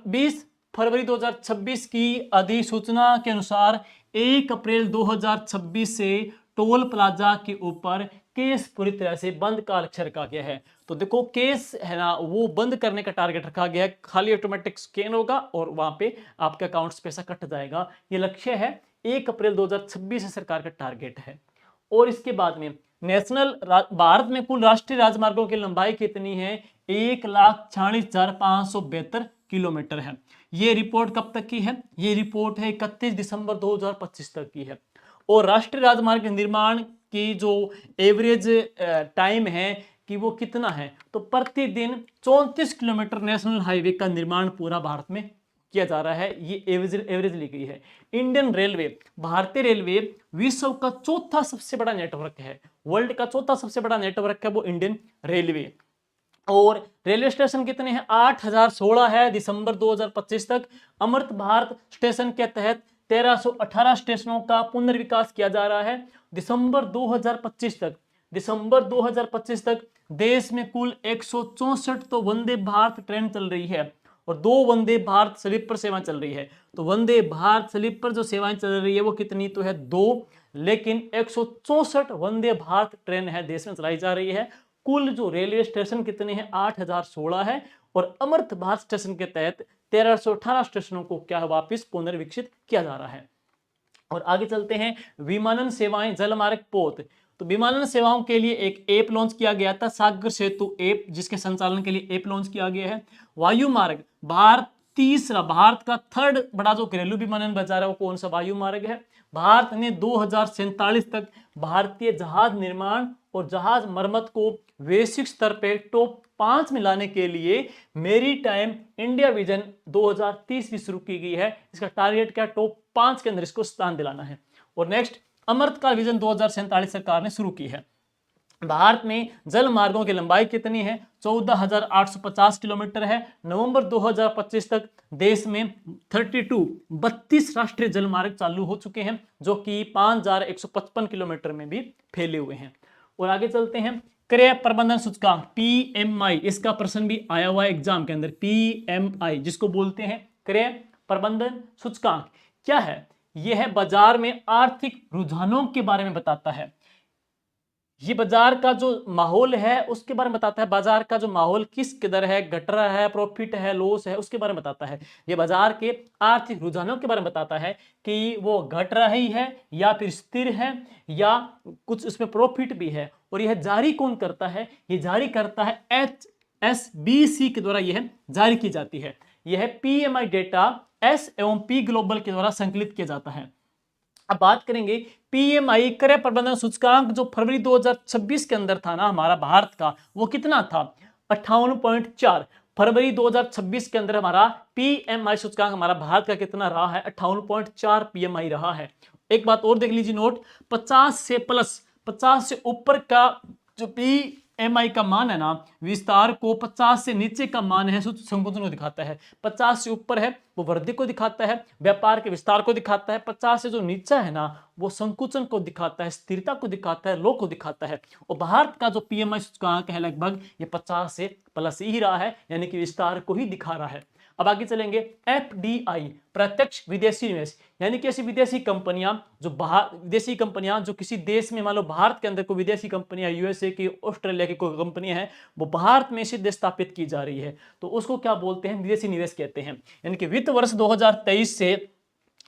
20 फरवरी 2026 की अधिसूचना के अनुसार 1 अप्रैल 2026 से टोल प्लाजा के ऊपर केस पूरी तरह से बंद का लक्ष्य रखा गया है। तो देखो केस है ना, वो बंद करने का टारगेट रखा गया है, खाली ऑटोमेटिक स्कैन होगा और वहां पे आपके अकाउंट से पैसा कट जाएगा। ये लक्ष्य है, 1 अप्रैल 2026 से सरकार का टारगेट है। और इसके बाद में भारत में कुल राष्ट्रीय राजमार्गों की लंबाई कितनी है, 1,46,572 किलोमीटर है। ये रिपोर्ट कब तक की है, ये रिपोर्ट है 31 दिसंबर 2025 तक की है। और राष्ट्रीय राजमार्ग निर्माण की जो एवरेज टाइम है कि वो कितना है, तो प्रतिदिन 34 किलोमीटर नेशनल हाईवे का निर्माण पूरा भारत में किया जा रहा है, ये एवरेज ली गई है। इंडियन रेलवे, भारतीय रेलवे विश्व का चौथा सबसे बड़ा नेटवर्क है, वर्ल्ड का चौथा सबसे बड़ा नेटवर्क है वो इंडियन रेलवे। और रेलवे स्टेशन कितने हैं, 8016 है दिसंबर 2025 तक। अमृत भारत स्टेशन के तहत 1318 स्टेशनों का पुनर्विकास किया जा रहा है। दिसंबर 2025 तक देश में कुल 164 तो वंदे भारत ट्रेन चल रही है और 2 वंदे भारत स्लीपर सेवा चल रही है। तो वंदे भारत स्लीपर जो सेवाएं चल रही है वो कितनी तो है 2, लेकिन 164 वंदे भारत ट्रेन है देश में चलाई जा रही है। कुल जो रेलवे स्टेशन कितने हैं, 8016 है। और अमृत भारत स्टेशन के तहत 1318 स्टेशनों को क्या वापस पुनर्विकसित किया जा रहा है। और आगे चलते हैं, विमानन सेवाएं जलमार्ग पोत। तो विमानन सेवाओं के लिए एक ऐप लॉन्च किया गया था, सागर सेतु ऐप, जिसके संचालन के लिए ऐप लॉन्च किया गया है। वायु मार्ग, भारत का 3rd बड़ा जो घरेलू विमानन बाजार है वो कौन सा वायु मार्ग है। भारत ने 2047 तक भारतीय जहाज निर्माण और जहाज मरम्मत को वैश्विक स्तर पे टॉप 5 में लाने के लिए मेरी टाइम इंडिया विजन 2030 भी शुरू की गई है। इसका टारगेट क्या, टॉप 5 के अंदर इसको स्थान दिलाना है। और नेक्स्ट, अमृतकाल विजन 2047 सरकार ने शुरू की है। भारत में जल मार्गों की लंबाई कितनी है, 14,850 किलोमीटर है। नवंबर 2025 तक देश में 32 राष्ट्रीय जल मार्ग चालू हो चुके हैं, जो कि 5,155 किलोमीटर में भी फैले हुए हैं। और आगे चलते हैं, क्रय प्रबंधन सूचकांक PMI, इसका प्रश्न भी आया हुआ है एग्जाम के अंदर। PMI जिसको बोलते हैं क्रय प्रबंधन सूचकांक, क्या है, यह है बाजार में आर्थिक रुझानों के बारे में बताता है। ये बाजार का जो माहौल है उसके बारे में बताता है, बाजार का जो माहौल किस किधर है, घट रहा है, प्रॉफिट है, लॉस है, उसके बारे में बताता है। ये बाजार के आर्थिक रुझानों के बारे में बताता है कि वो घट रही है या फिर स्थिर है या कुछ उसमें प्रॉफिट भी है। और यह जारी कौन करता है, ये जारी करता है HSBC के द्वारा यह जारी की जाती है। यह PMI डेटा S एवं P ग्लोबल के द्वारा संकलित किया जाता है। अब बात करेंगे PMI क्रय प्रबंधन सूचकांक, जो फरवरी 2026 के अंदर था ना हमारा भारत का, वो कितना था, 58.4। फरवरी 2026 के अंदर हमारा PMI सूचकांक हमारा भारत का कितना रहा है, 58.4 PMI रहा है। एक बात और देख लीजिए नोट, 50 से ऊपर का जो PMI का मान है ना, विस्तार को 50 से नीचे का मान है संकुचन को दिखाता है। 50 से ऊपर है वो वृद्धि को दिखाता है, व्यापार के विस्तार को दिखाता है। 50 से जो नीचा है ना वो संकुचन को दिखाता है, स्थिरता को दिखाता है, लो को दिखाता है। और भारत का जो PMI सूचकांक है लगभग ये 50 से प्लस ही रहा है, यानी कि विस्तार को ही दिखा रहा है। अब आगे चलेंगे, FDI प्रत्यक्ष विदेशी निवेश, यानी कि ऐसी विदेशी कंपनियां जो किसी देश में, मान लो भारत के अंदर कोई विदेशी कंपनियां, USA की, ऑस्ट्रेलिया की कोई कंपनियां हैं, वो भारत में सीधे स्थापित की जा रही है, तो उसको क्या बोलते हैं, विदेशी निवेश कहते हैं। यानी कि वित्त वर्ष 2023 से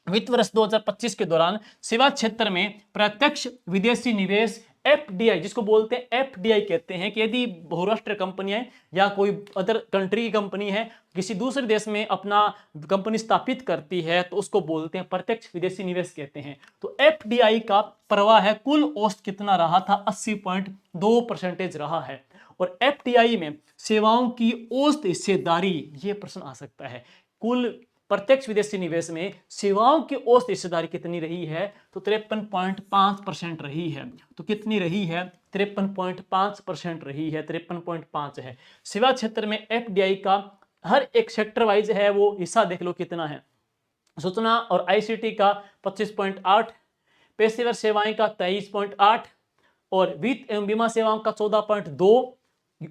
वित्त वर्ष 2025 के दौरान सेवा क्षेत्र में प्रत्यक्ष विदेशी निवेश FDI, जिसको बोलते हैं FDI कहते हैं, कि यदि बहुराष्ट्रीय कंपनियां या कोई अदर कंट्री की कंपनी है किसी दूसरे देश में अपना कंपनी स्थापित करती है तो उसको बोलते हैं प्रत्यक्ष विदेशी निवेश कहते हैं। तो FDI का प्रवाह है, कुल औसत कितना रहा था, 80.2% रहा है। और FDI में सेवाओं की औसत हिस्सेदारी, ये प्रश्न आ सकता है, कुल प्रत्यक्ष विदेशी निवेश में सेवाओं की औसत हिस्सेदारी कितनी रही है, तो 53.5% रही है। तो कितनी रही है, 53.5% रही है, 53.5 है। सेवा क्षेत्र में एफडीआई का हर एक सेक्टर वाइज है वो हिस्सा देख लो कितना है। सूचना और आईसीटी का 25.8, पेशेवर सेवाएं का 23.8 और वित्त एवं बीमा सेवाओं का 14.2,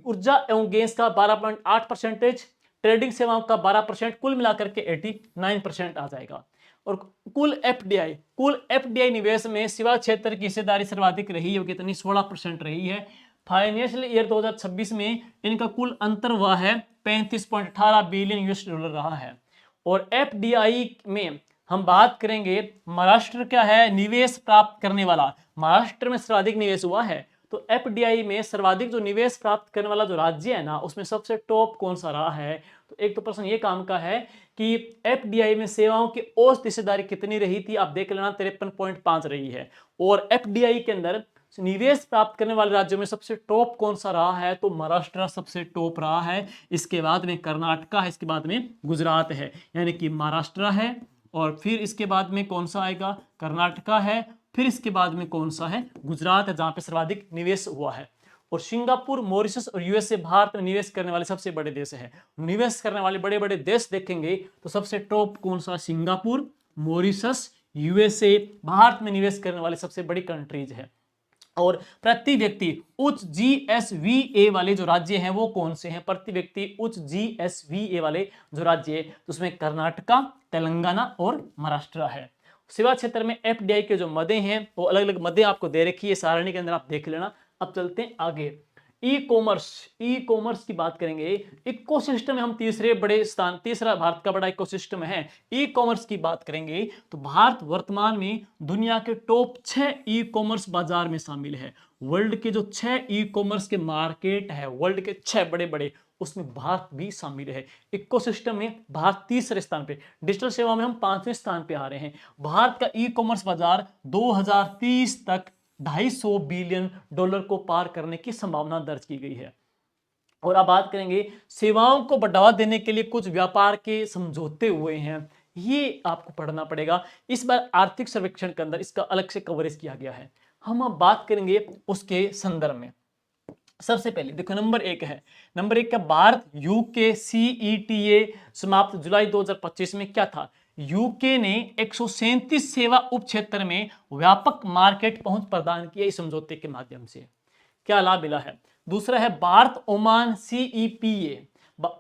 ऊर्जा एवं गैस का 12.8%, ट्रेडिंग सेवाओं का 12%, कुल मिलाकर के 89% आ जाएगा। और कुल एफडीआई निवेश में सेवा क्षेत्र की हिस्सेदारी सर्वाधिक रही है, वो कितनी, 16% रही है। फाइनेंशियल ईयर 2026 में इनका कुल अंतर हुआ है 35.18 बिलियन यूएस डॉलर रहा है। और एफडीआई में हम बात करेंगे, महाराष्ट्र क्या है, निवेश प्राप्त करने वाला, महाराष्ट्र में सर्वाधिक निवेश हुआ है। तो एफडीआई में सर्वाधिक जो निवेश प्राप्त करने वाला जो राज्य है ना, उसमें सबसे टॉप कौन सा रहा है। तो एक तो प्रश्न ये काम का है कि एफडीआई में सेवाओं की औसत हिस्सेदारी कितनी रही थी, आप देख लेना 53.5 रही है। और एफडीआई के अंदर निवेश प्राप्त करने वाले राज्यों में सबसे टॉप कौन सा रहा है, तो महाराष्ट्र सबसे टॉप रहा है। इसके बाद में कर्नाटका है, इसके बाद में गुजरात है, यानी कि महाराष्ट्र है और फिर इसके बाद में कौन सा आएगा, कर्नाटका है, फिर इसके बाद में कौन सा है, गुजरात है, जहां पे सर्वाधिक निवेश हुआ है। और सिंगापुर, मॉरिशस और यूएसए भारत में निवेश करने वाले सबसे बड़े देश है। निवेश करने वाले बड़े बड़े देश देखेंगे तो सबसे टॉप कौन सा, सिंगापुर, मॉरिशस, यूएसए भारत में निवेश करने वाले सबसे बड़ी कंट्रीज है। और प्रति व्यक्ति उच्च जीएसवीए वाले जो राज्य हैं वो कौन से हैं, प्रति व्यक्ति उच्च जीएसवीए वाले जो राज्य है, तो उसमें कर्नाटका, तेलंगाना और महाराष्ट्र है। सेवा क्षेत्र में एफडीआई के जो मदे हैं वो अलग अलग मदे आपको दे रखी है सारणी के अंदर, आप देख लेना। अब चलते हैं आगे, ई कॉमर्स की बात करेंगे। इकोसिस्टम में हम तीसरा भारत का बड़ा इकोसिस्टम है। ई कॉमर्स की बात करेंगे तो भारत वर्तमान में दुनिया के टॉप 6 ई कॉमर्स बाजार में शामिल है। वर्ल्ड के जो 6 ई कॉमर्स के मार्केट है, वर्ल्ड के 6 बड़े बड़े, उसमें भारत भी शामिल है। इकोसिस्टम में भारत तीसरे स्थान पे, डिजिटल सेवा में हम 5वें स्थान पे आ रहे हैं। भारत का ई कॉमर्स बाजार 2030 तक $250 बिलियन को पार करने की संभावना दर्ज की गई है। और अब बात करेंगे, सेवाओं को बढ़ावा देने के लिए कुछ व्यापार के समझौते हुए हैं, ये आपको पढ़ना पड़ेगा। इस बार आर्थिक सर्वेक्षण के अंदर इसका अलग से कवरेज किया गया है। हम अब बात करेंगे उसके संदर्भ में। सबसे पहले देखो, नंबर एक का भारत यूके सीईटीए समाप्त जुलाई 2025 में क्या था, यूके ने 137 सेवा उप क्षेत्र में व्यापक मार्केट पहुंच प्रदान किया इस समझौते के माध्यम से। क्या लाभ मिला है। दूसरा है भारत ओमान सीईपीए,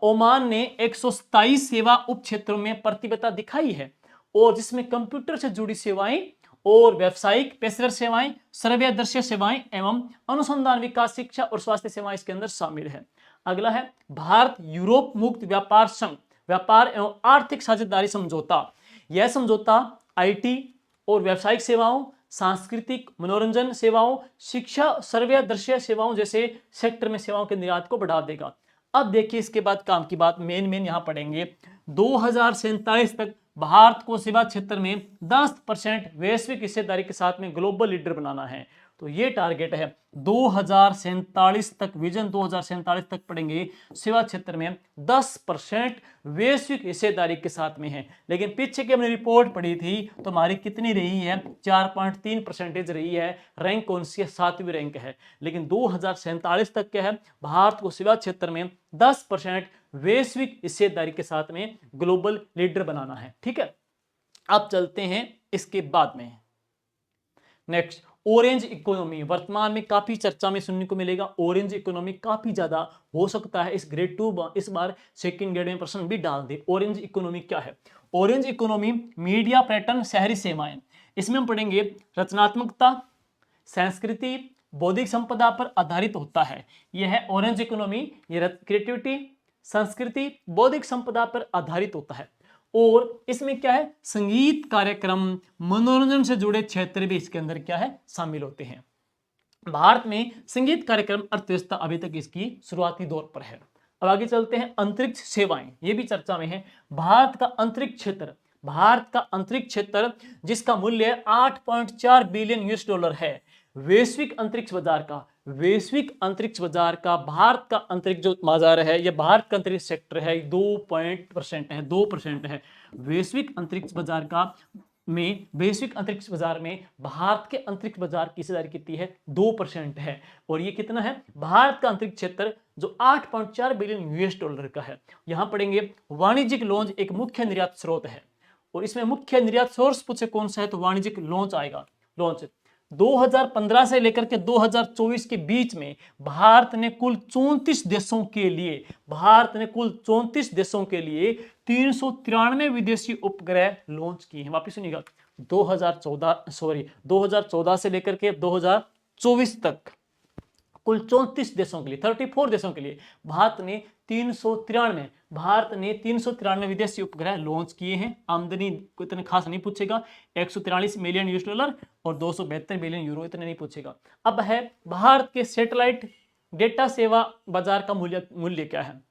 ओमान ने 127 सेवा उप क्षेत्रों में प्रतिबद्धता दिखाई है, और जिसमें कंप्यूटर से जुड़ी सेवाएं और व्यावसायिक पेशेवर सेवाएं, सर्वे दृश्य सेवाएं एवं अनुसंधान, विकास, शिक्षा और स्वास्थ्य सेवाएं इसके अंदर शामिल है। अगला है भारत यूरोप मुक्त व्यापार संघ, व्यापार एवं आर्थिक साझेदारी समझौता। यह समझौता आईटी और व्यावसायिक सेवाओं, सांस्कृतिक मनोरंजन सेवाओं, शिक्षा, सर्वे दृश्य सेवाओं जैसे सेक्टर में सेवाओं के निर्यात को बढ़ा देगा। अब देखिए इसके बाद काम की बात मेन यहां पढ़ेंगे। 2047 तक भारत को सेवा क्षेत्र में 10% वैश्विक हिस्सेदारी के साथ में ग्लोबल लीडर बनाना है। तो ये टारगेट है 2047 तक, विजन 2047 तक पढ़ेंगे सेवा क्षेत्र में 10% वैश्विक हिस्सेदारी के साथ में है। लेकिन पीछे की हमने रिपोर्ट पढ़ी थी तो हमारी कितनी रही है, 4.3% रही है। रैंक कौन सी है, 7वीं रैंक है। लेकिन 2047 तक क्या है, भारत को सेवा क्षेत्र में 10% वैश्विक हिस्सेदारी के साथ में ग्लोबल लीडर बनाना है। ठीक है, अब चलते हैं इसके बाद में नेक्स्ट, ऑरेंज इकोनॉमी। वर्तमान में काफी चर्चा में सुनने को मिलेगा, ऑरेंज इकोनॉमी काफी ज्यादा हो सकता है इस ग्रेड 2 इस बार सेकंड ग्रेड में प्रश्न भी डाल दे। ऑरेंज इकोनॉमी क्या है। ऑरेंज इकोनॉमी मीडिया, पर्यटन, शहरी सेवाएं, इसमें हम पढ़ेंगे रचनात्मकता, संस्कृति, बौद्धिक संपदा पर आधारित होता है। यह है ऑरेंज इकोनॉमी। ये क्रिएटिविटी, संस्कृति, बौद्धिक संपदा पर आधारित होता है। और इसमें क्या है, संगीत कार्यक्रम, मनोरंजन से जुड़े क्षेत्र भी इसके अंदर क्या है, शामिल होते हैं। भारत में संगीत कार्यक्रम अर्थव्यवस्था अभी तक इसकी शुरुआती दौर पर है। अब आगे चलते हैं, अंतरिक्ष सेवाएं, ये भी चर्चा में है। भारत का अंतरिक्ष क्षेत्र जिसका मूल्य $8.4 बिलियन है, वैश्विक अंतरिक्ष बाजार का वैश्विक अंतरिक्ष बाजार का भारत का अंतरिक्ष जो बाजार है, या भारत का अंतरिक्ष सेक्टर है, 2% है, 2% है। वैश्विक अंतरिक्ष बाजार में भारत के अंतरिक्ष बाजार की हिस्सेदारी कितनी है? 2% है। और ये कितना है? भारत का अंतरिक्ष क्षेत्र जो 8.4 बिलियन US डॉलर का है। यहां पढ़ेंगे वाणिज्यिक लॉन्च एक मुख्य निर्यात स्रोत है, और इसमें मुख्य निर्यात सोर्स पूछे कौन सा है, तो वाणिज्यिक लॉन्च आएगा। लॉन्च 2015 से लेकर के 2024 के बीच में भारत ने कुल 34 देशों के लिए 393 विदेशी उपग्रह लॉन्च किए हैं। वापिस सुनिएगा, 2014 से लेकर के 2024 तक कुल 34 देशों के लिए, 34 देशों के लिए भारत ने 393 विदेशी उपग्रह लॉन्च किए हैं। आमदनी को इतने खास नहीं पूछेगा, 143 मिलियन US डॉलर और 272 बिलियन यूरो, इतने नहीं पूछेगा। अब है भारत के सैटेलाइट डेटा सेवा बाजार का मूल्य क्या है।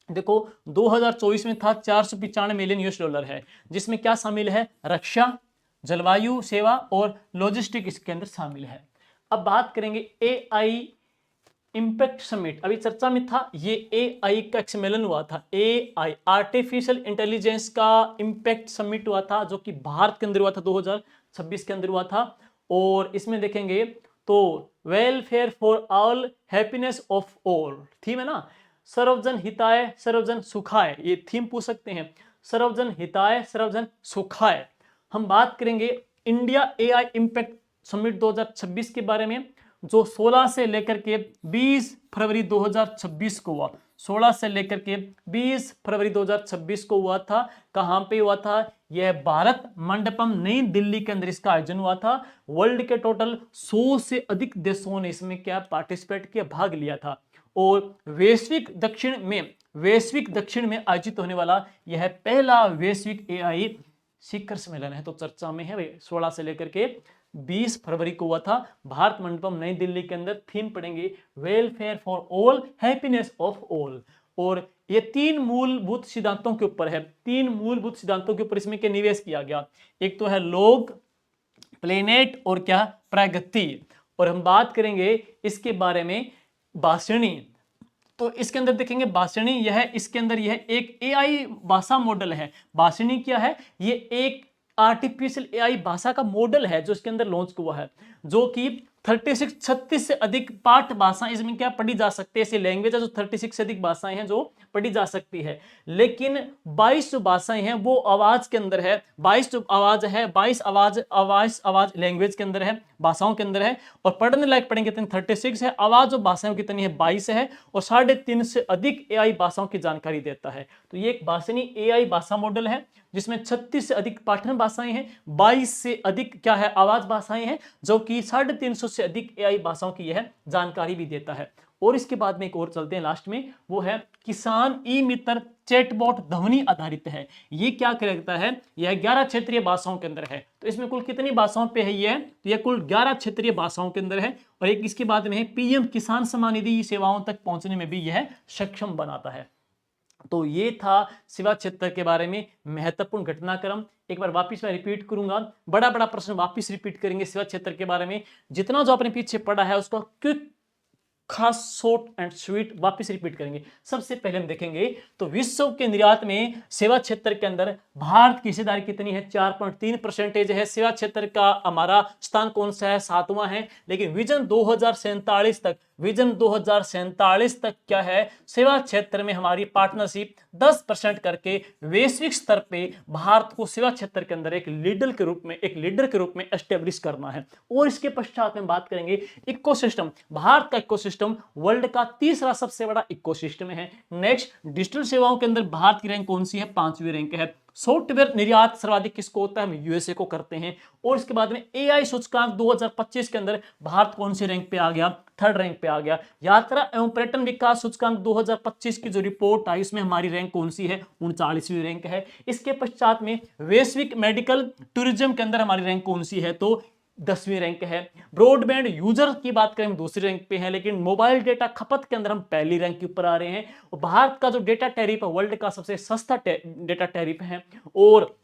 देखो 2024 में था 495 मिलियन US डॉलर है, जिसमें क्या शामिल है? रक्षा, जलवायु सेवा और लॉजिस्टिक इसके अंदर शामिल है। अब बात करेंगे AI इम्पैक्ट समिट, अभी चर्चा में था, ये AI का एक सम्मेलन हुआ था, AI आर्टिफिशियल इंटेलिजेंस का इम्पैक्ट समिट हुआ था, जो कि भारत के अंदर हुआ था, 2026 के अंदर हुआ था। और इसमें देखेंगे तो welfare for all, happiness of all theme है ना, सर्वजन हिताय सर्वजन सुखाय, ये थीम पूछ सकते हैं, सर्वजन हिताय सर्वजन सुखाय। हम बात करेंगे इंडिया AI इम्पैक्ट समिट 2026 के बारे में, जो 16 से लेकर के 20 फरवरी 2026 को हुआ। 16 से लेकर के 20 फरवरी 2026 को हुआ था। कहां पे हुआ था? यह भारत मंडपम नई दिल्ली के अंदर इसका आयोजन हुआ था। वर्ल्ड के टोटल 100 से अधिक देशों ने इसमें क्या पार्टिसिपेट किया, भाग लिया था। और वैश्विक दक्षिण में आयोजित होने वाला यह पहला वैश्विक AI शिखर सम्मेलन है। तो चर्चा में है, 16 से लेकर के 20 फरवरी को हुआ था, भारत मंडपम नई दिल्ली के अंदर। थीम पढ़ेंगे welfare for all, happiness of all. और ये 3 मूलभूत सिद्धांतों के ऊपर है, 3 मूलभूत सिद्धांतों के ऊपर इसमें क्या निवेश किया गया। एक तो है लोग, प्लेनेट और क्या, प्रगति। और हम बात करेंगे इसके बारे में भाषणी, तो इसके अंदर देखेंगे भाषणी, यह इसके अंदर यह एक AI भाषा मॉडल है। भाषणी क्या है? ये एक आर्टिफिशियल AI भाषा का मॉडल है जो इसके अंदर लॉन्च हुआ है, जो कि 36 से अधिक पाठ भाषाएं इसमें क्या पढ़ी जा सकती है। ऐसी लैंग्वेज है जो 36 से अधिक भाषाएं हैं जो पढ़ी जा सकती है, लेकिन 22 जो भाषाएं हैं वो आवाज के अंदर है। 22 जो आवाज है, 22 आवाज लैंग्वेज के अंदर है, भाषाओं के अंदर है। और पढ़ने लायक पढ़ेंगे तो 36 है। आवाज जो भाषाओं कितनी है? 22 है। और 3.5 से अधिक AI भाषाओं की जानकारी देता है। तो ये एक भाषणी AI भाषा मॉडल है, जिसमें 36 से अधिक पाठन भाषाएं हैं, 22 से अधिक क्या है, आवाज भाषाएं हैं, जो कि 350 से अधिक AI भाषाओं की यह जानकारी भी देता है। और इसके बाद में एक और चलते हैं लास्ट में, वो है किसान ई मित्र चैटबॉट ध्वनि आधारित है। ये क्या करता है? यह 11 क्षेत्रीय भाषाओं के अंदर है। तो इसमें कुल कितनी भाषाओं पे है ये? तो यह कुल 11 क्षेत्रीय भाषाओं के अंदर है। और एक इसके बाद में है PM किसान सम्मान निधि सेवाओं तक पहुंचने में भी यह सक्षम बनाता है। तो ये था सेवा क्षेत्र के बारे में महत्वपूर्ण घटनाक्रम। एक बार वापस मैं रिपीट करूंगा, बड़ा बड़ा प्रश्न वापस रिपीट करेंगे सेवा क्षेत्र के बारे में। जितना जो आपने पीछे पढ़ा है उसका क्विक, खास, शॉर्ट एंड स्वीट वापस रिपीट करेंगे। सबसे पहले हम देखेंगे तो विश्व के निर्यात में सेवा क्षेत्र के अंदर भारत की हिस्सेदारी कितनी है? 4.3% है। सेवा क्षेत्र का हमारा स्थान कौन सा है? 7वां है। लेकिन विजन 2047 तक क्या है? सेवा क्षेत्र में हमारी पार्टनरशिप 10% करके वैश्विक स्तर पे भारत को सेवा क्षेत्र के अंदर एक लीडर के रूप में एस्टेब्लिश करना है। और इसके पश्चात में बात करेंगे इकोसिस्टम। भारत का इकोसिस्टम वर्ल्ड का 3रा सबसे बड़ा इकोसिस्टम है। नेक्स्ट, डिजिटल सेवाओं के अंदर भारत की रैंक कौन सी है? 5वीं रैंक है। सॉफ्टवेयर निर्यात सर्वाधिक किसको होता है? हम USA को करते हैं। और इसके बाद में AI सूचकांक 2025 के अंदर भारत कौन सी रैंक पे आ गया? 3rd रैंक पे आ गया। यात्रा एवं पर्यटन विकास सूचकांक 2025 की जो रिपोर्ट आई उसमें हमारी रैंक कौन सी है? 39वीं रैंक है। इसके पश्चात में वैश्विक मेडिकल टूरिज्म के अंदर हमारी रैंक कौन सी है? तो 10वीं रैंक है। ब्रॉडबैंड यूजर की बात करें हम 2री रैंक पे हैं, लेकिन मोबाइल डेटा खपत के अंदर हम पहली रैंक के ऊपर आ रहे हैं। और भारत का जो डेटा टैरिफ है वर्ल्ड का सबसे सस्ता डेटा टैरिफ है। और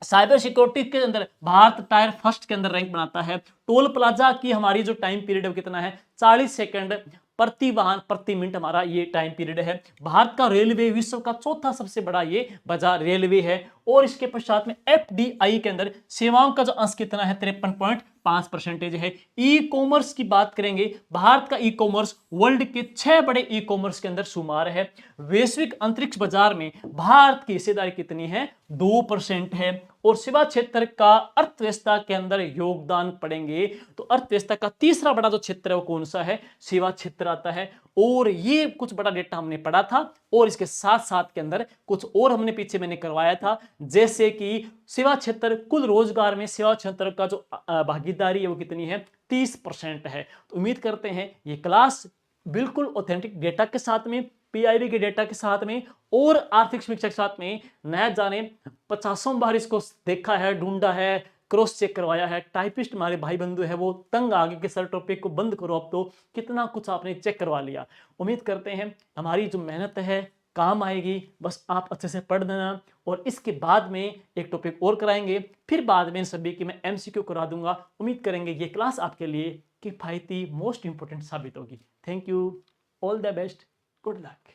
साइबर सिक्योरिटी के अंदर भारत टायर फर्स्ट के अंदर रैंक बनाता है। टोल प्लाजा की हमारी जो टाइम पीरियड है वो कितना है, 40 सेकंड प्रति वाहन प्रति मिनट हमारा ये टाइम पीरियड है। भारत का रेलवे विश्व का चौथा सबसे बड़ा ये बाजार रेलवे है। और इसके पश्चात में एफडीआई के अंदर सेवाओं का जो अंश कितना है, 53.5% है। ई कॉमर्स की बात करेंगे, भारत का ई कॉमर्स वर्ल्ड के 6 बड़े ई कॉमर्स के अंदर शुमार है। वैश्विक अंतरिक्ष बाजार में भारत की हिस्सेदारी कितनी है, 2% है। और सेवा क्षेत्र का अर्थव्यवस्था के अंदर योगदान पड़ेंगे तो अर्थव्यवस्था का तीसरा बड़ा जो क्षेत्र है वो कौन सा है, सेवा क्षेत्र आता है। और ये कुछ बड़ा डेटा हमने पढ़ा था और इसके साथ साथ के अंदर कुछ और हमने पीछे मैंने करवाया था, जैसे कि सेवा क्षेत्र कुल रोजगार में सेवा क्षेत्र का जो भागीदारी है वो कितनी है, 30% है। तो उम्मीद करते हैं ये क्लास बिल्कुल ऑथेंटिक डेटा के साथ में, पीआईबी के डेटा के साथ में और आर्थिक समीक्षा के साथ में, नया जाने 50 बार इसको देखा है, ढूंढा है, क्रॉस चेक करवाया है। टाइपिस्ट हमारे भाई बंधु है वो तंग आगे के सर टॉपिक को बंद करो, अब तो कितना कुछ आपने चेक करवा लिया। उम्मीद करते हैं हमारी जो मेहनत है काम आएगी, बस आप अच्छे से पढ़ देना। और इसके बाद में एक टॉपिक और कराएंगे, फिर बाद में इन सभी की मैं एमसीक्यू करा दूंगा। उम्मीद करेंगे ये क्लास आपके लिए किफायती मोस्ट इंपोर्टेंट साबित होगी। Thank you, all the best, good luck.